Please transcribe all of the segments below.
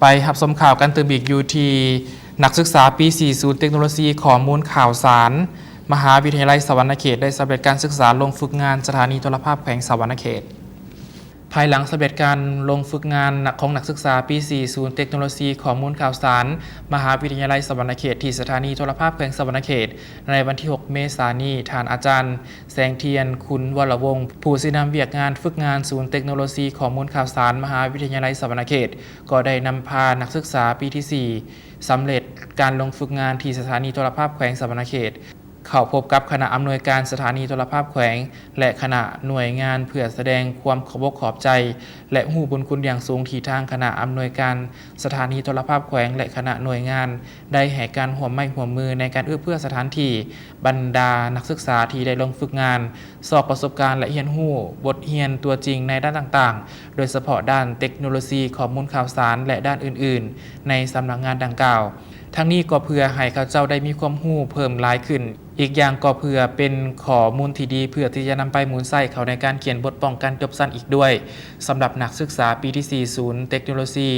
ไปหับชมข่าวกันตื่นบีกอยู่ที่นักศึกษาปี 4 ศูนย์เทคโนโลยีข้อมูลข่าวสารมหาวิทยาลัยสวรรณเขตได้สำเร็จการศึกษาลงฝึกงานสถานีโทรภาพแขวงสวรรณเขตภายหลังสำเร็จการลงฝึกงานของนักศึกษาปี 4 ศูนย์เทคโนโลยีข้อมูลข่าวสารมหาวิทยาลัยสวรรณเขตที่สถานีโทรภาพแขวงสวรรณเขตในวันที่ 6 เมษายนนี้ทานอาจารย์แสงเทียนคุณวรวงศ์ผู้สินำเวียกงานฝึกงานศูนย์เทคโนโลยีข้อมูลข่าวสารมหาวิทยาลัยสวรรณเขตก็ได้นำพานักศึกษาปีที่ 4สำเร็จการลงฝึกงานที่สถานีโทรภาพแขวงสวรรณเขตเข้าพบกับคณะอำนวยการสถานีโทรภาพแขวงและคณะหน่วยงานเพื่อแสดงความขอบอกขอบใจและหูบุญคุณอย่างสูงที่ทางคณะอำนวยการสถานีโทรภาพแขวงและคณะหน่วยงานได้ให้การร่วมไม้ร่วมมือในการเอื้อเฟื้อสถานที่บรรดานักศึกษาที่ได้ลงฝึกงานสอบประสบการณ์และเรียนรู้บทเรียนตัวจริงในด้านต่างๆโดยเฉพาะด้านเทคโนโลยีข้อมูลข่าวสารและด้านอื่นๆในสำนักงานดังกล่าวทั้งนี้ก็เพื่อให้เขาเจ้าได้มีความรู้เพิ่มหลายขึ้นอีกอย่างก็เพื่อเป็นข้อมูลที่ดีเพื่อที่จะนำไปหมุนใส่เขาในการเขียนบทป้องกันจบสั้นอีกด้วยสำหรับนักศึกษาปีที่ 4 ศูนย์เทคโนโลยี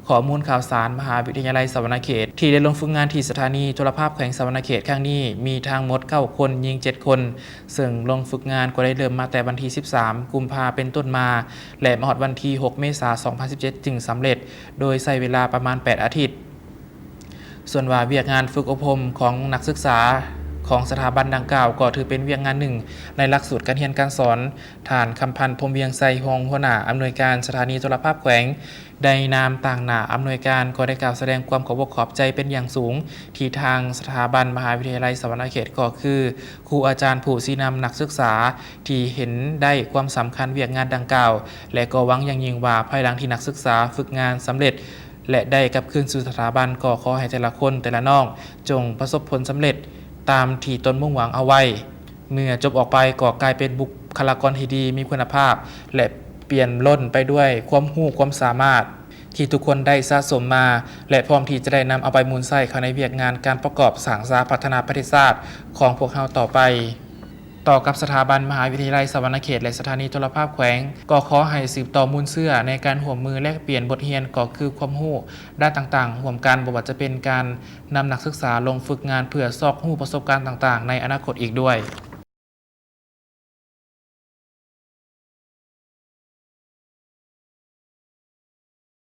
ข้อมูลข่าวสารมหาวิทยาลัยสวรรณเขตที่ได้ลงฝึกงานที่สถานีโทรภาพแขวงสวรรณเขตครั้งนี้มีทั้งหมด9คนยิง7คนซึ่งลงฝึกงานก็ได้เริ่มมาแต่วันที่ 13 กุมภาพันธ์เป็นต้นมาและมาฮอดวันที่ 6 เมษายน 2017 จึงสำเร็จโดยใช้เวลาประมาณ 8 อาทิตย์ส่วนว่าเวียกงานฝึกอบรมของนักศึกษาของสถาบันดังกล่าวก็ถือเป็นเวียกงานหนึ่งในหลักสูตรการเรียนการสอนฐานคำพันธ์พรมเวียงไซฮองหัวหน้าอำนวยการสถานีโทรภาพแขวงได้นามต่างหน้าอำนวยการก็ได้กล่าวแสดงความขอบอกขอบใจเป็นอย่างสูงที่ทางสถาบันมหาวิทยาลัยสวรรณเขตก็คือครูอาจารย์ผู้ชี้นำนักศึกษาที่เห็นได้ความสำคัญเวียกงานดังกล่าวและก็หวังอย่างยิ่งว่าภายหลังที่นักศึกษาฝึกงานสำเร็จและได้กลับคืนสู่สถาบันก็ขอให้แต่ละคนแต่ละน้องจงประสบผลสำเร็จตามที่ตนมุ่งหวังเอาไว้เมื่อจบออกไปก็กลายเป็นบุคลากรที่ดีมีคุณภาพและเปลี่ยนล้นไปด้วยความรู้ความสามารถที่ทุกคนได้สะสมมาและพร้อมที่จะได้นำเอาไปมูลใส่เข้าในเวียกงานการประกอบสร้างสรรค์พัฒนาประเทศชาติของพวกเราต่อไปต่อกับสถาบันมหาวิทยาลัยสวรรณเขตและสถานีโทรภาพแขวงก็ขอให้สืบต่อมูลเชื่อในการร่วมมือแลกเปลี่ยนบทเรียนก็คือความรู้ด้านต่างๆร่วมกันบ่ว่าจะเป็นการนำนักศึกษาลงฝึกงานเพื่อซอกรู้ประสบการณ์ต่างๆในอนาคตอีกด้วย